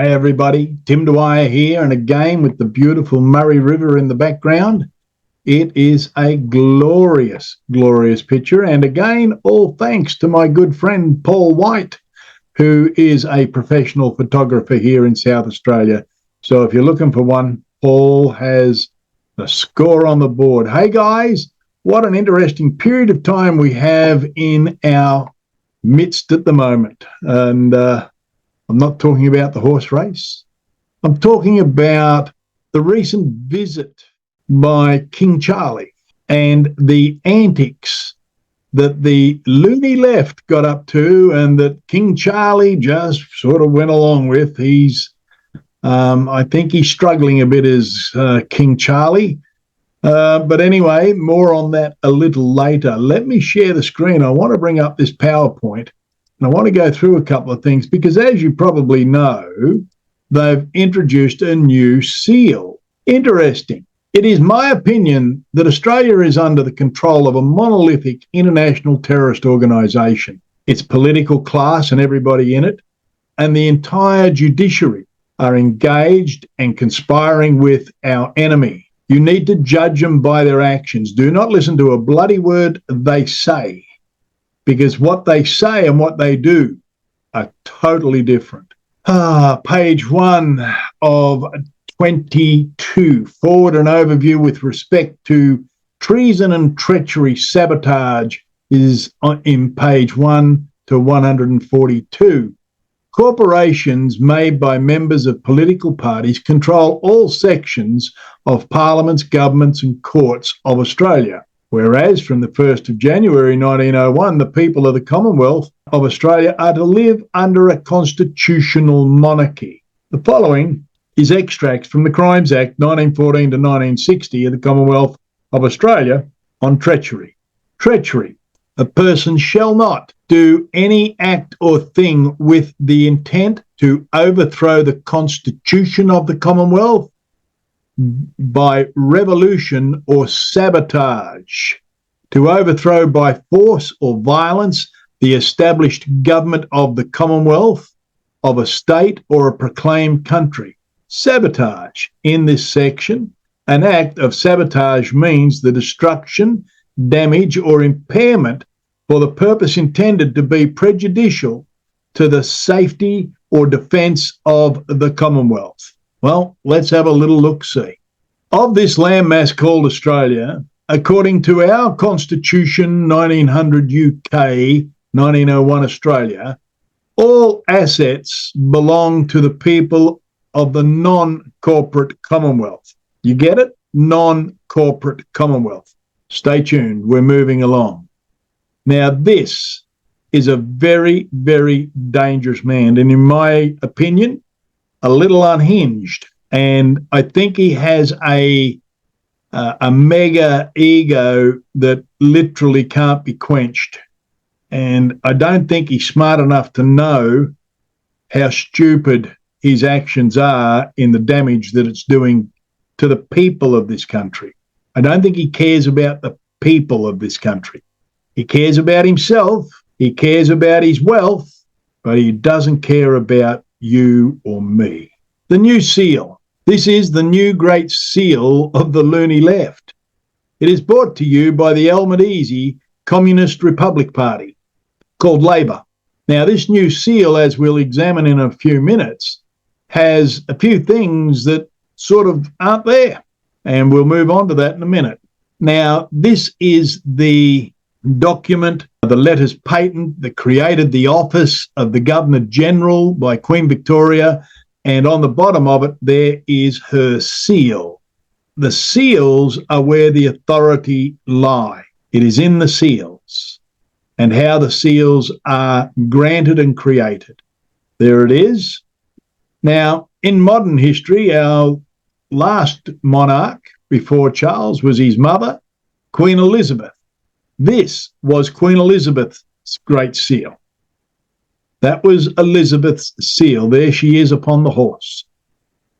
Hey everybody, Tim Dwyer here, and again with the beautiful Murray River in the background. It is a glorious, glorious picture, and again, all thanks to my good friend Paul White, who is a professional photographer here in South Australia. So if you're looking for one, Paul has the score on the board. Hey guys, what an interesting period of time we have in our midst at the moment. And I'm not talking about the horse race. I'm talking about the recent visit by King Charlie and the antics that the loony left got up to and that King Charlie just sort of went along with. I think he's struggling a bit as King Charlie. But anyway, more on that a little later. Let me share the screen. I want to bring up this PowerPoint. And I want to go through a couple of things because, as you probably know, they've introduced a new seal. Interesting. It is my opinion that Australia is under the control of a monolithic international terrorist organisation. Its political class and everybody in it, and the entire judiciary are engaged and conspiring with our enemy. You need to judge them by their actions. Do not listen to a bloody word they say, because what they say and what they do are totally different. Page 1 of 22, forward and overview with respect to treason and treachery, sabotage is in page 1 to 142. Corporations made by members of political parties control all sections of parliaments, governments and courts of Australia. Whereas from the 1st of January 1901, the people of the Commonwealth of Australia are to live under a constitutional monarchy. The following is extracts from the Crimes Act 1914 to 1960 of the Commonwealth of Australia on treachery. Treachery. A person shall not do any act or thing with the intent to overthrow the Constitution of the Commonwealth by revolution or sabotage, to overthrow by force or violence the established government of the Commonwealth, of a state or a proclaimed country. Sabotage. In this section, an act of sabotage means the destruction, damage or impairment for the purpose intended to be prejudicial to the safety or defence of the Commonwealth. Well, let's have a little look-see. Of this landmass called Australia, according to our Constitution 1900 UK, 1901 Australia, all assets belong to the people of the non-corporate Commonwealth. You get it? Non-corporate Commonwealth. Stay tuned. We're moving along. Now, this is a very, very dangerous man, and in my opinion, a little unhinged. And I think he has a mega ego that literally can't be quenched. And I don't think he's smart enough to know how stupid his actions are in the damage that it's doing to the people of this country. I don't think he cares about the people of this country. He cares about himself, he cares about his wealth, but he doesn't care about you or me. The new seal. This is the new great seal of the loony left. It is brought to you by the Albanese Communist Republic Party, called Labor. Now, this new seal, as we'll examine in a few minutes, has a few things that sort of aren't there, and we'll move on to that in a minute. Now, this is the document, the letters patent that created the office of the Governor-General by Queen Victoria, and on the bottom of it, there is her seal. The seals are where the authority lie. It is in the seals and how the seals are granted and created. There it is. Now, in modern history, our last monarch before Charles was his mother, Queen Elizabeth. This was Queen Elizabeth's great seal. That was Elizabeth's seal. There she is upon the horse.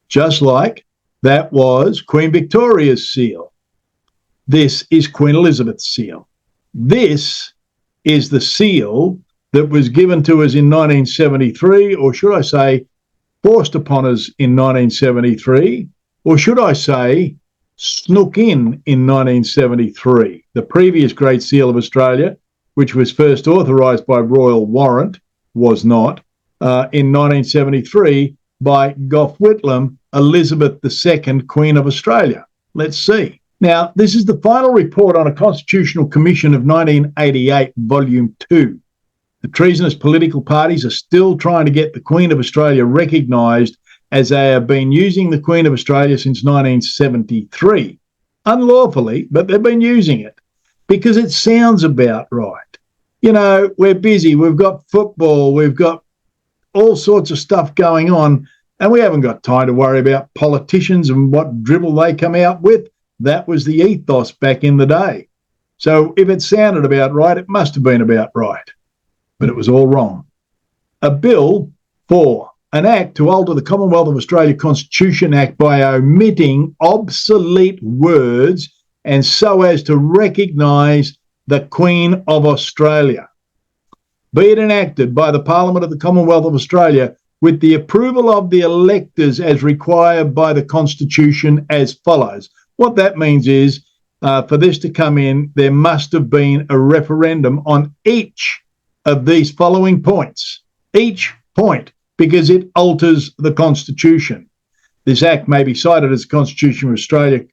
Just like that was Queen Victoria's seal. This is Queen Elizabeth's seal. This is the seal that was given to us in 1973, or should I say forced upon us in 1973, or should I say, snuck in 1973. The previous Great Seal of Australia, which was first authorised by royal warrant, was not, in 1973 by Gough Whitlam, Elizabeth II, Queen of Australia. Let's see. Now, this is the final report on a Constitutional Commission of 1988, Volume 2. The treasonous political parties are still trying to get the Queen of Australia recognised, as they have been using the Queen of Australia since 1973. Unlawfully, but they've been using it because it sounds about right. You know, we're busy. We've got football. We've got all sorts of stuff going on, and we haven't got time to worry about politicians and what dribble they come out with. That was the ethos back in the day. So if it sounded about right, it must have been about right. But it was all wrong. A bill for an act to alter the Commonwealth of Australia Constitution Act by omitting obsolete words and so as to recognise the Queen of Australia. Be it enacted by the Parliament of the Commonwealth of Australia with the approval of the electors as required by the Constitution as follows. What that means is, for this to come in, there must have been a referendum on each of these following points. Each point, because it alters the Constitution. This Act may be cited as the Constitution of Australia,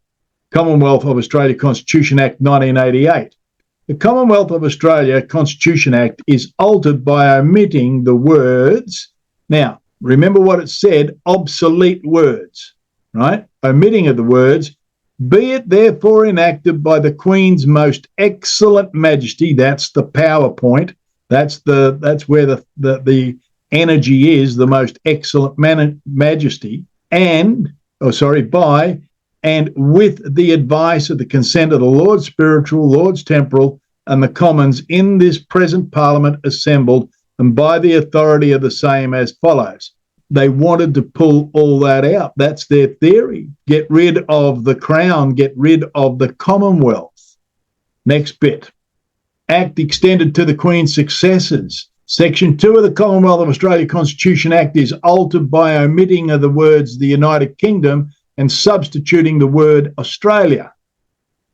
Commonwealth of Australia Constitution Act 1988. The Commonwealth of Australia Constitution Act is altered by omitting the words. Now, remember what it said, obsolete words, right? Omitting of the words, be it therefore enacted by the Queen's most excellent majesty, that's the PowerPoint, that's where the energy is, the most excellent majesty, by and with the advice of the consent of the Lords Spiritual, Lords Temporal, and the Commons in this present Parliament assembled, and by the authority of the same as follows. They wanted to pull all that out. That's their theory. Get rid of the Crown, get rid of the Commonwealth. Next bit. Act extended to the Queen's successors. Section 2 of the Commonwealth of Australia Constitution Act is altered by omitting of the words the United Kingdom and substituting the word Australia.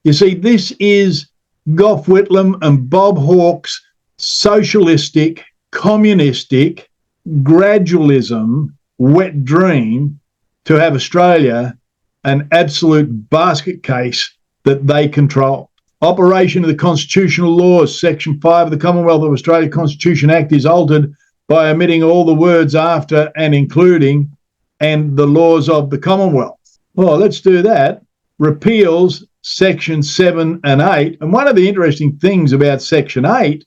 You see, this is Gough Whitlam and Bob Hawke's socialistic, communistic, gradualism, wet dream to have Australia an absolute basket case that they control. Operation of the constitutional laws, Section 5 of the Commonwealth of Australia Constitution Act is altered by omitting all the words after and including and the laws of the Commonwealth. Well, let's do that. Repeals Section 7 and 8. And one of the interesting things about Section 8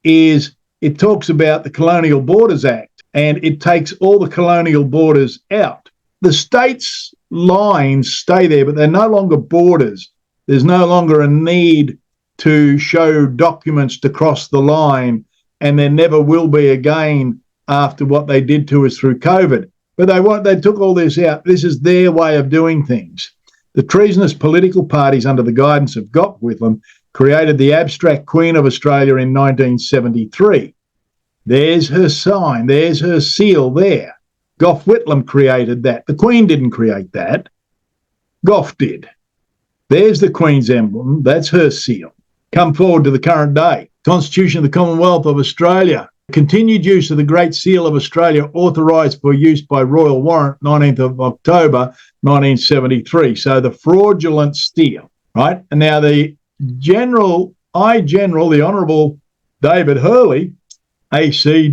is it talks about the Colonial Borders Act and it takes all the colonial borders out. The states' lines stay there, but they're no longer borders. There's no longer a need to show documents to cross the line, and there never will be again after what they did to us through COVID. But they took all this out. This is their way of doing things. The treasonous political parties under the guidance of Gough Whitlam created the abstract Queen of Australia in 1973. There's her sign, there's her seal there. Gough Whitlam created that. The Queen didn't create that. Gough did. There's the Queen's emblem. That's her seal. Come forward to the current day. Constitution of the Commonwealth of Australia. Continued use of the Great Seal of Australia authorised for use by Royal Warrant 19th of October 1973. So the fraudulent seal, right? And now the General, the Honourable David Hurley, AC,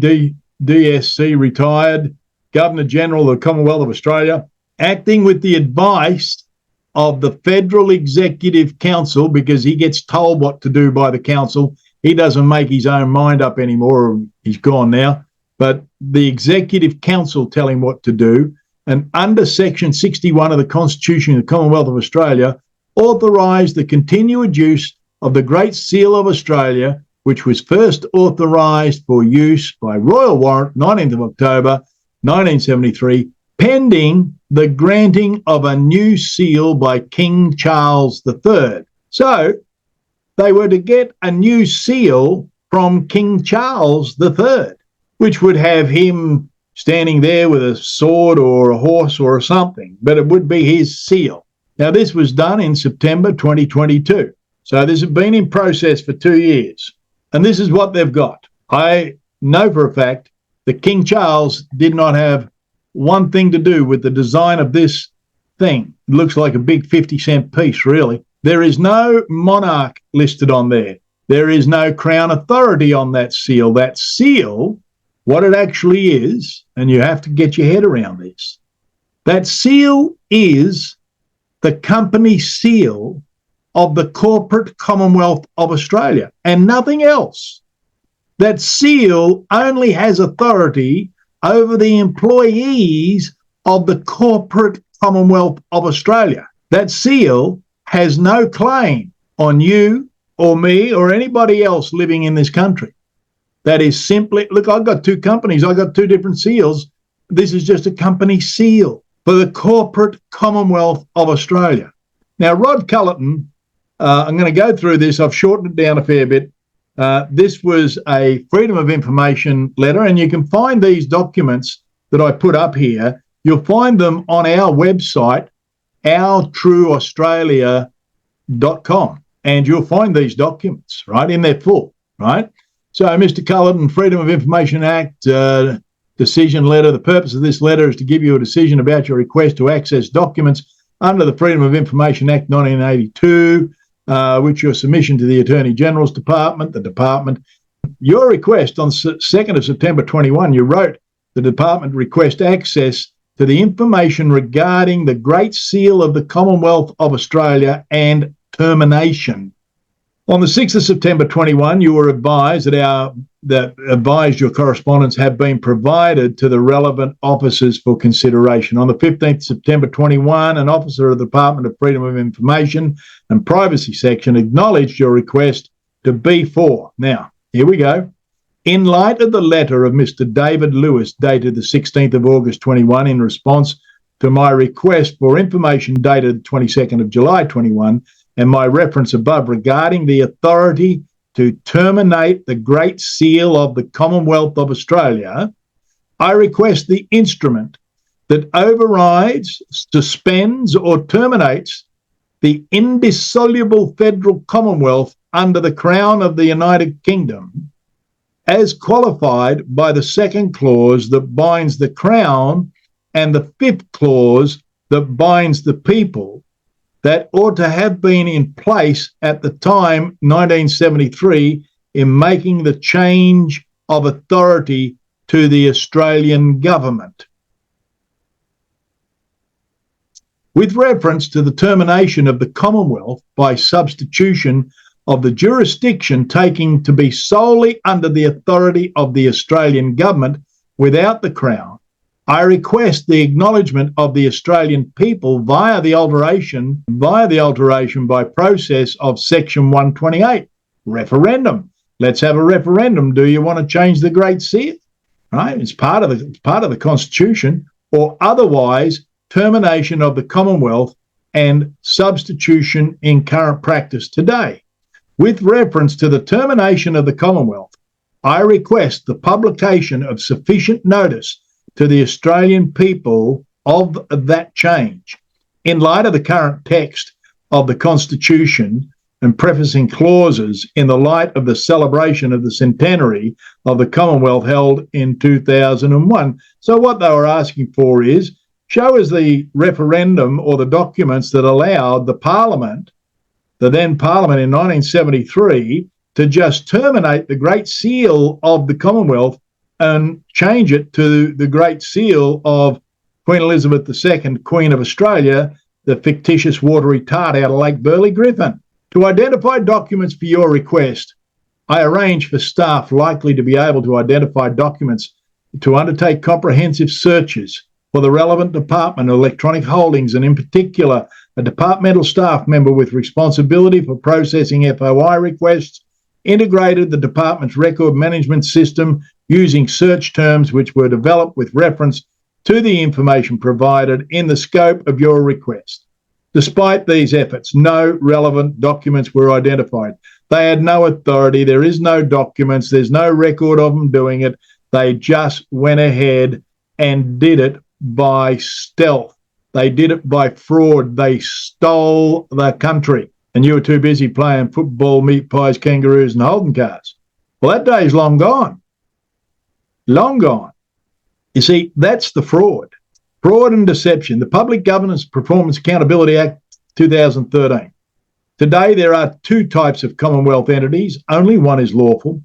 DSC, retired, Governor-General of the Commonwealth of Australia, acting with the advice of the Federal Executive Council, because he gets told what to do by the council. He doesn't make his own mind up anymore. He's gone now. But the Executive Council tell him what to do. And under Section 61 of the Constitution of the Commonwealth of Australia, authorised the continued use of the Great Seal of Australia, which was first authorised for use by Royal Warrant 19th of October 1973, pending the granting of a new seal by King Charles III. So they were to get a new seal from King Charles III, which would have him standing there with a sword or a horse or something, but it would be his seal. Now, this was done in September 2022. So this has been in process for 2 years. And this is what they've got. I know for a fact that King Charles did not have one thing to do with the design of this thing. It looks like a big 50-cent piece, really. There is no monarch listed on there. There is no crown authority on that seal. That seal, what it actually is, and you have to get your head around this, that seal is the company seal of the Corporate Commonwealth of Australia and nothing else. That seal only has authority over the employees of the Corporate Commonwealth of Australia. That seal has no claim on you or me or anybody else living in this country. That is simply, look, I've got two companies, I've got two different seals. This is just a company seal for the Corporate Commonwealth of Australia. Now, Rod Culleton, I'm going to go through this. I've shortened it down a fair bit. This was a Freedom of Information letter, and you can find these documents that I put up here. You'll find them on our website, ourtrueaustralia.com, and you'll find these documents, right, in their full, right? So, Mr. Culleton, Freedom of Information Act, decision letter. The purpose of this letter is to give you a decision about your request to access documents under the Freedom of Information Act 1982, which your submission to the Attorney General's Department, the Department. Your request on 2nd of September 21, you wrote, the Department request access to the information regarding the Great Seal of the Commonwealth of Australia and termination. On the 6th of September 21, you were advised that your correspondence have been provided to the relevant officers for consideration. On the 15th of September 21, an officer of the Department of Freedom of Information and Privacy Section acknowledged your request to B4. Now, here we go. In light of the letter of Mr. David Lewis dated the 16th of August 21 in response to my request for information dated the 22nd of July 21 and my reference above regarding the authority to terminate the Great Seal of the Commonwealth of Australia, I request the instrument that overrides, suspends or terminates the indissoluble federal commonwealth under the Crown of the United Kingdom as qualified by the second clause that binds the Crown and the fifth clause that binds the people, that ought to have been in place at the time, 1973, in making the change of authority to the Australian government. With reference to the termination of the Commonwealth by substitution of the jurisdiction taking to be solely under the authority of the Australian government without the Crown, I request the acknowledgement of the Australian people via the alteration by process of Section 128, referendum. Let's have a referendum. Do you want to change the Great Seal? Right? It's part of the Constitution, or otherwise termination of the Commonwealth and substitution in current practice today. With reference to the termination of the Commonwealth, I request the publication of sufficient notice to the Australian people of that change. In light of the current text of the Constitution and prefacing clauses, in the light of the celebration of the centenary of the Commonwealth held in 2001. So what they were asking for is, show us the referendum or the documents that allowed the Parliament, the then Parliament in 1973, to just terminate the Great Seal of the Commonwealth and change it to the Great Seal of Queen Elizabeth II, Queen of Australia, the fictitious watery tart out of Lake Burley Griffin. To identify documents for your request, I arrange for staff likely to be able to identify documents to undertake comprehensive searches for the relevant department of electronic holdings, and in particular, a departmental staff member with responsibility for processing FOI requests, integrated the department's record management system using search terms which were developed with reference to the information provided in the scope of your request. Despite these efforts, no relevant documents were identified. They had no authority. There is no documents. There's no record of them doing it. They just went ahead and did it by stealth. They did it by fraud. They stole the country. And you were too busy playing football, meat pies, kangaroos, and Holden cars. Well, that day's long gone. Long gone. You see, that's the fraud. Fraud and deception. The Public Governance Performance Accountability Act 2013. Today, there are two types of Commonwealth entities. Only one is lawful.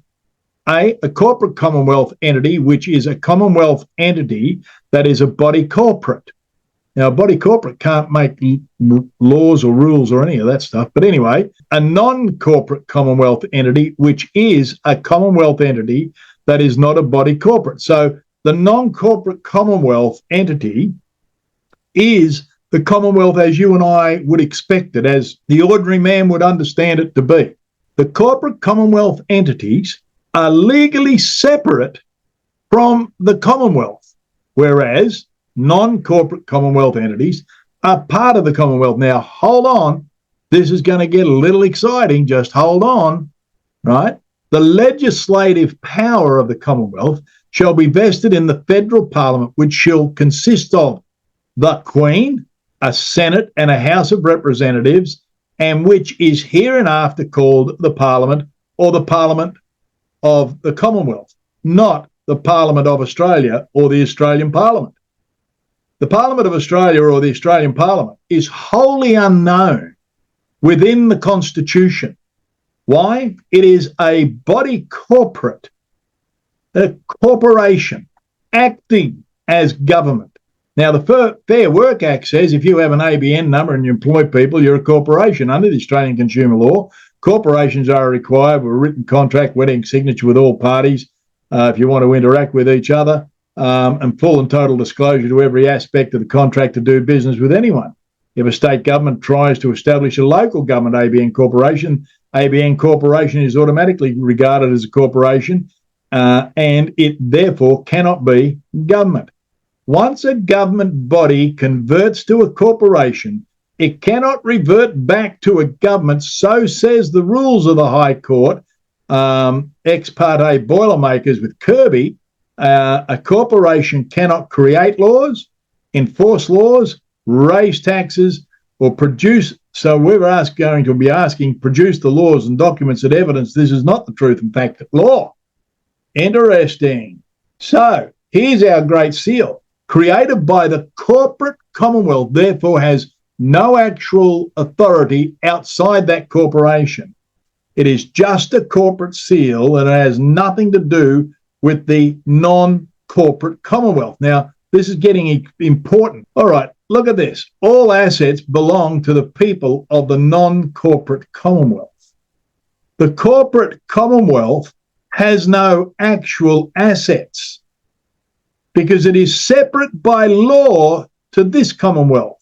A corporate Commonwealth entity, which is a Commonwealth entity that is a body corporate. Now, a body corporate can't make laws or rules or any of that stuff. But anyway, a non-corporate Commonwealth entity, which is a Commonwealth entity that is not a body corporate. So the non-corporate Commonwealth entity is the Commonwealth as you and I would expect it, as the ordinary man would understand it to be. The corporate Commonwealth entities are legally separate from the Commonwealth, whereas non-corporate Commonwealth entities are part of the Commonwealth. Now, hold on. This is going to get a little exciting. Just hold on, right? The legislative power of the Commonwealth shall be vested in the federal parliament, which shall consist of the Queen, a Senate and a House of Representatives, and which is hereinafter called the Parliament or the Parliament of the Commonwealth, not the Parliament of Australia or the Australian Parliament. The Parliament of Australia or the Australian Parliament is wholly unknown within the Constitution. Why? It is a body corporate, a corporation acting as government. Now, the Fair Work Act says if you have an ABN number and you employ people, you're a corporation. Under the Australian Consumer Law, corporations are required with a written contract, wedding signature with all parties if you want to interact with each other, and full and total disclosure to every aspect of the contract to do business with anyone. If a state government tries to establish a local government ABN corporation is automatically regarded as a corporation, and it therefore cannot be government. Once a government body converts to a corporation, it cannot revert back to a government, so says the rules of the High Court, ex parte Boilermakers with Kirby. A corporation cannot create laws, enforce laws, raise taxes, or produce. So we're going to be asking, produce the laws and documents that evidence this is not the truth and fact of law. Interesting. So here's our Great Seal. Created by the corporate Commonwealth, therefore has no actual authority outside that corporation. It is just a corporate seal and it has nothing to do with the non-corporate Commonwealth. Now, this is getting important. All right, look at this. All assets belong to the people of the non-corporate Commonwealth. The corporate Commonwealth has no actual assets because it is separate by law to this Commonwealth.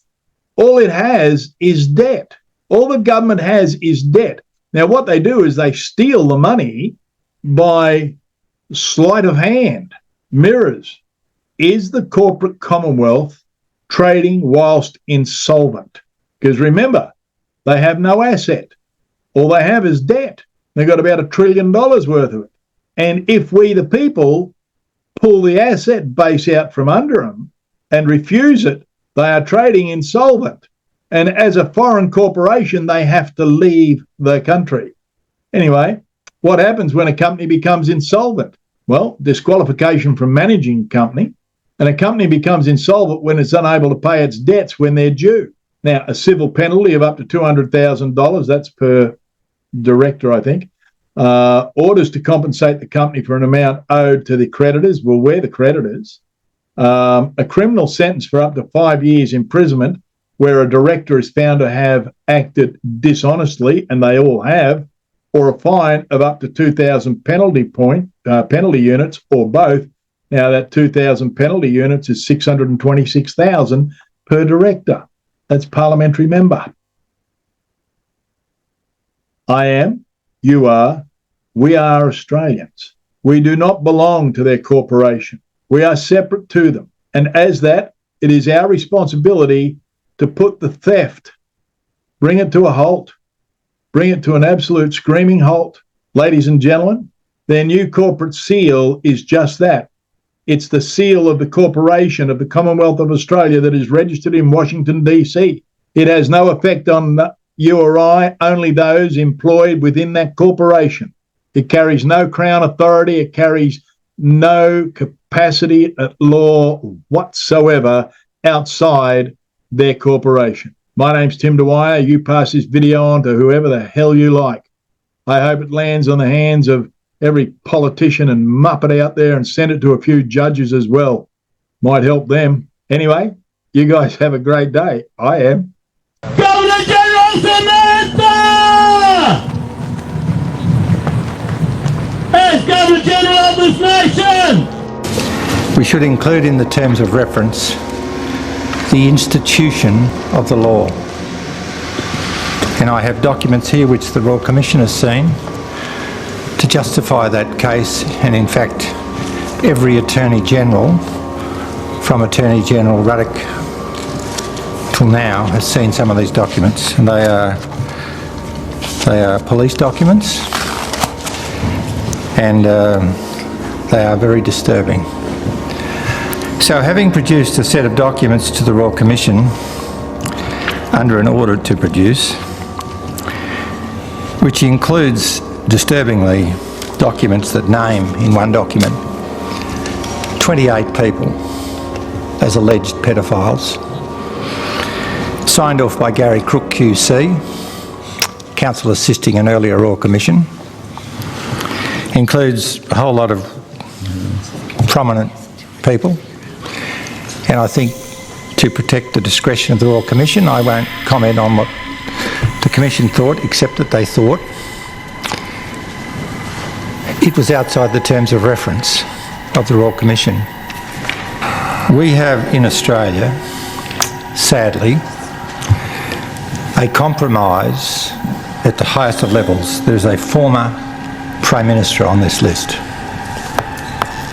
All it has is debt. All the government has is debt. Now, what they do is they steal the money by sleight of hand. Mirrors. Is the corporate Commonwealth trading whilst insolvent? Because remember, they have no asset. All they have is debt. They've got about $1 trillion worth of it. And if we, the people, pull the asset base out from under them and refuse it, they are trading insolvent. And as a foreign corporation, they have to leave the country. Anyway, what happens when a company becomes insolvent? Well, disqualification from managing a company. And a company becomes insolvent when it's unable to pay its debts when they're due. Now, a civil penalty of up to $200,000, that's per director, I think. Orders to compensate the company for an amount owed to the creditors. Well, we're the creditors. A criminal sentence for up to 5 years imprisonment where a director is found to have acted dishonestly, and they all have, or a fine of up to 2,000 penalty units, or both. Now, that 2,000 penalty units is 626,000 per director. That's parliamentary member. I am, you are, we are Australians. We do not belong to their corporation. We are separate to them. And as that, it is our responsibility to put the theft, bring it to a halt, bring it to an absolute screaming halt. Ladies and gentlemen, their new corporate seal is just that. It's the seal of the corporation of the Commonwealth of Australia that is registered in Washington, D.C. It has no effect on you or I, only those employed within that corporation. It carries no Crown authority. It carries no capacity at law whatsoever outside their corporation. My name's Tim Dwyer. You pass this video on to whoever the hell you like. I hope it lands on the hands of every politician and muppet out there and send it to a few judges as well. Might help them. Anyway, you guys have a great day. I am. Governor General Samantha! As Governor General of this nation! We should include in the terms of reference the institution of the law. And I have documents here which the Royal Commission has seen to justify that case, and in fact every Attorney General from Attorney General Ruddock till now has seen some of these documents, and they are police documents, and they are very disturbing. So having produced a set of documents to the Royal Commission under an order to produce, which includes disturbingly documents that name in one document 28 people as alleged pedophiles, signed off by Gary Crook QC, counsel assisting an earlier Royal Commission, includes a whole lot of prominent people, and I think to protect the discretion of the Royal Commission I won't comment on what the Commission thought, except that they thought it was outside the terms of reference of the Royal Commission. We have in Australia, sadly, a compromise at the highest of levels. There is a former Prime Minister on this list,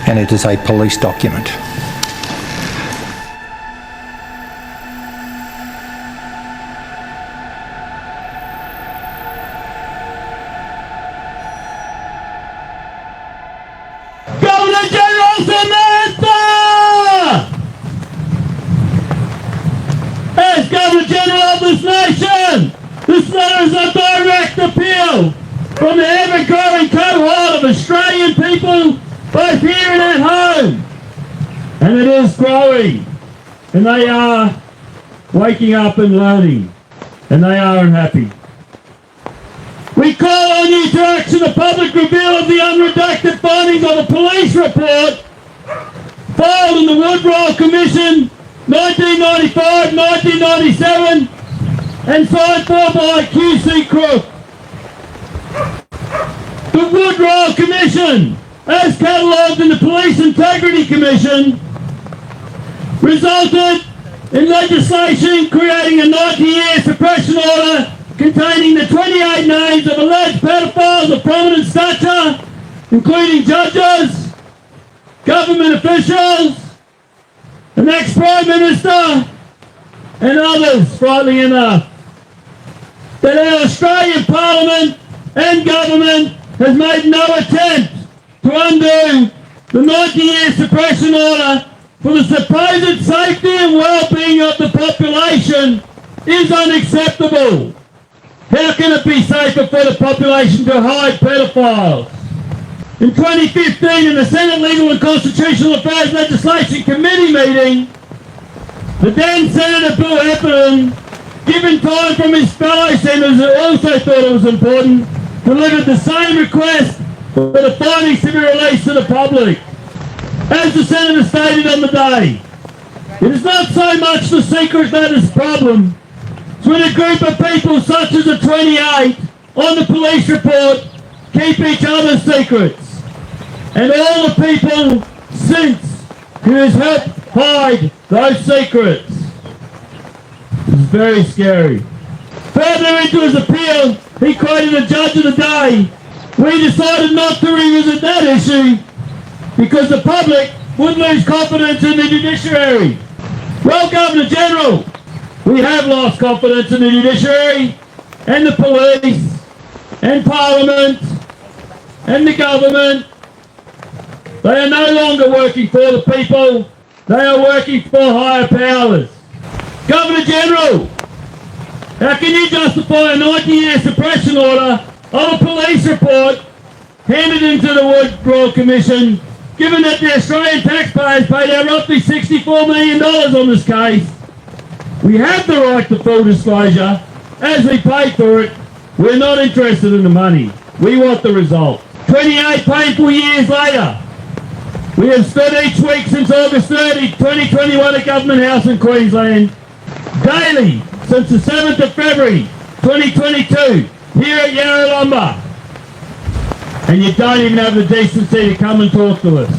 and it is a police document. Governor General Samantha! As Governor General of this nation, this letter is a direct appeal from the ever-growing cohort of Australian people, both here and at home. And it is growing. And they are waking up and learning. And they are unhappy. We call on you to action the public reveal of the unredacted findings of a police report filed in the Wood Royal Commission 1995-1997 and signed for by QC Crook. The Wood Royal Commission, as catalogued in the Police Integrity Commission, resulted in legislation creating a 90-year suppression order containing the 28 names of alleged pedophiles of prominent stature, including judges, government officials, an ex-Prime Minister, and others, frightfully enough. That our Australian Parliament and government has made no attempt to undo the 90-year suppression order for the supposed safety and well-being of the population is unacceptable. How can it be safer for the population to hide pedophiles? In 2015, in the Senate Legal and Constitutional Affairs Legislation Committee meeting, the then Senator Bill Heffernan, given time from his fellow senators who also thought it was important, delivered the same request for the findings to be released to the public. As the Senator stated on the day, it is not so much the secret that is the problem. It's when a group of people such as the 28 on the police report keep each other's secrets. And all the people since who has helped hide those secrets. It's very scary. Further into his appeal, he quoted a judge of the day. We decided not to revisit that issue because the public would lose confidence in the judiciary. Well, Governor General, we have lost confidence in the judiciary and the police and Parliament and the government They are no longer working for the people. They are working for higher powers. Governor General, how can you justify a 90-year suppression order of a police report handed into the Royal Commission, given that the Australian taxpayers paid out roughly $64 million on this case? We have the right to full disclosure. As we paid for it, we're not interested in the money. We want the result. 28 painful years later, we have stood each week since August 30, 2021 at Government House in Queensland, daily since the 7th of February 2022 here at Yarralumba. And you don't even have the decency to come and talk to us.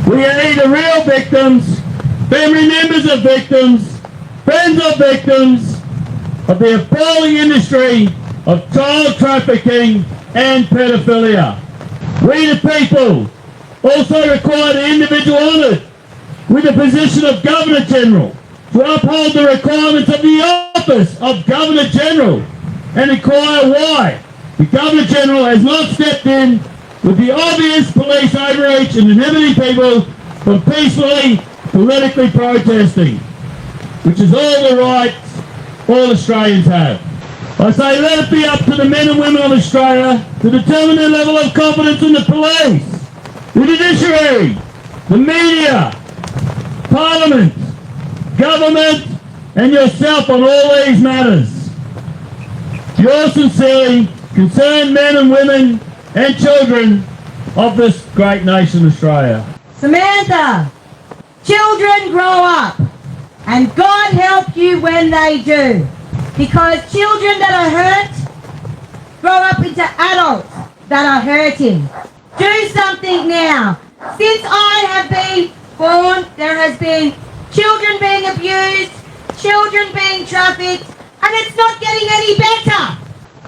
We are either real victims, family members of victims, friends of victims of the appalling industry of child trafficking and pedophilia. We the people also require the individual honoured with the position of Governor General to uphold the requirements of the office of Governor General and inquire why the Governor General has not stepped in with the obvious police overreach and inhibiting people from peacefully politically protesting, which is all the rights all Australians have. I say let it be up to the men and women of Australia to determine their level of confidence in the police, the judiciary, the media, Parliament, government and yourself on all these matters. Yours sincerely, concerned men and women and children of this great nation, Australia. Samantha, children grow up, and God help you when they do, because children that are hurt grow up into adults that are hurting. Do something now. Since I have been born, there has been children being abused, children being trafficked, and it's not getting any better.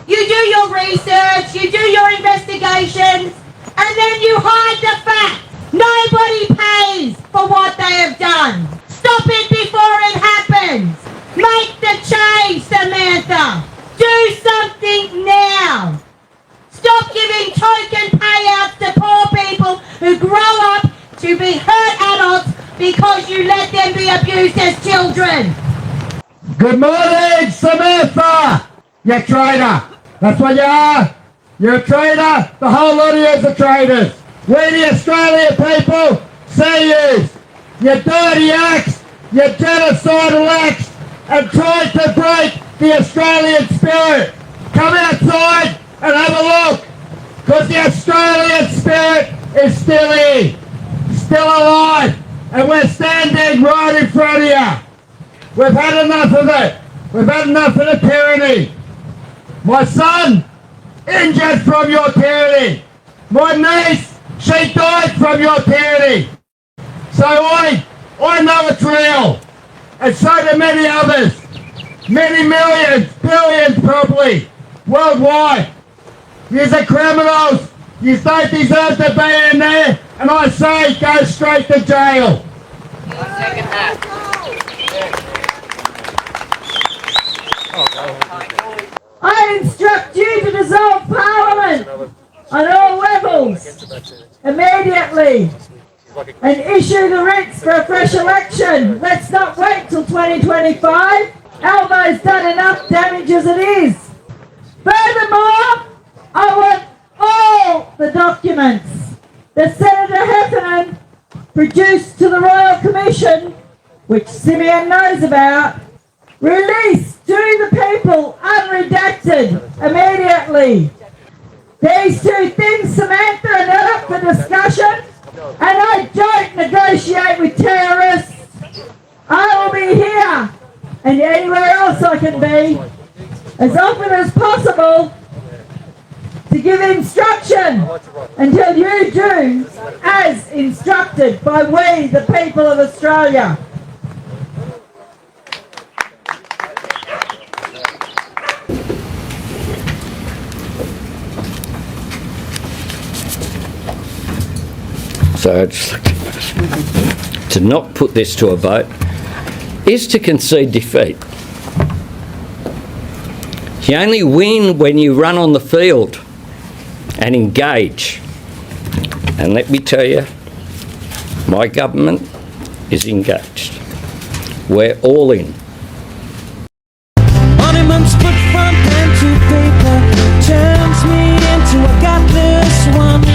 You do your research, you do your investigations, and then you hide the fact. Nobody pays for what they have done. Stop it before it happens. Make the change, Samantha. Do something now. Stop giving token payouts to poor people who grow up to be hurt adults because you let them be abused as children. Good morning, Samantha! You traitor! That's what you are! You're a traitor! The whole lot of you are traitors! We the Australian people see you! You dirty acts! You genocidal acts! And try to break the Australian spirit! Come outside and have a look! Because the Australian spirit is still here! Still alive! And we're standing right in front of you! We've had enough of it! We've had enough of the tyranny! My son, injured from your tyranny! My niece, she died from your tyranny! So I know it's real! And so do many others! Many millions, billions probably, worldwide! You're criminals! You don't deserve to be in there! And I say, go straight to jail! Second half. I instruct you to dissolve Parliament on all levels immediately and issue the writs for a fresh election. Let's not wait till 2025. Albo's done enough damage as it is. Furthermore, I want all the documents that Senator Heffernan produced to the Royal Commission, which Simeon knows about, released to the people unredacted immediately. These two things, Samantha, are not up for discussion, and I don't negotiate with terrorists. I will be here and anywhere else I can be as often as possible to give instruction until you do as instructed by we, the people of Australia. So to not put this to a vote is to concede defeat. You only win when you run on the field. and engage. And let me tell you, my government is engaged. We're all in. Monuments put from pen to paper turns me into a godless one.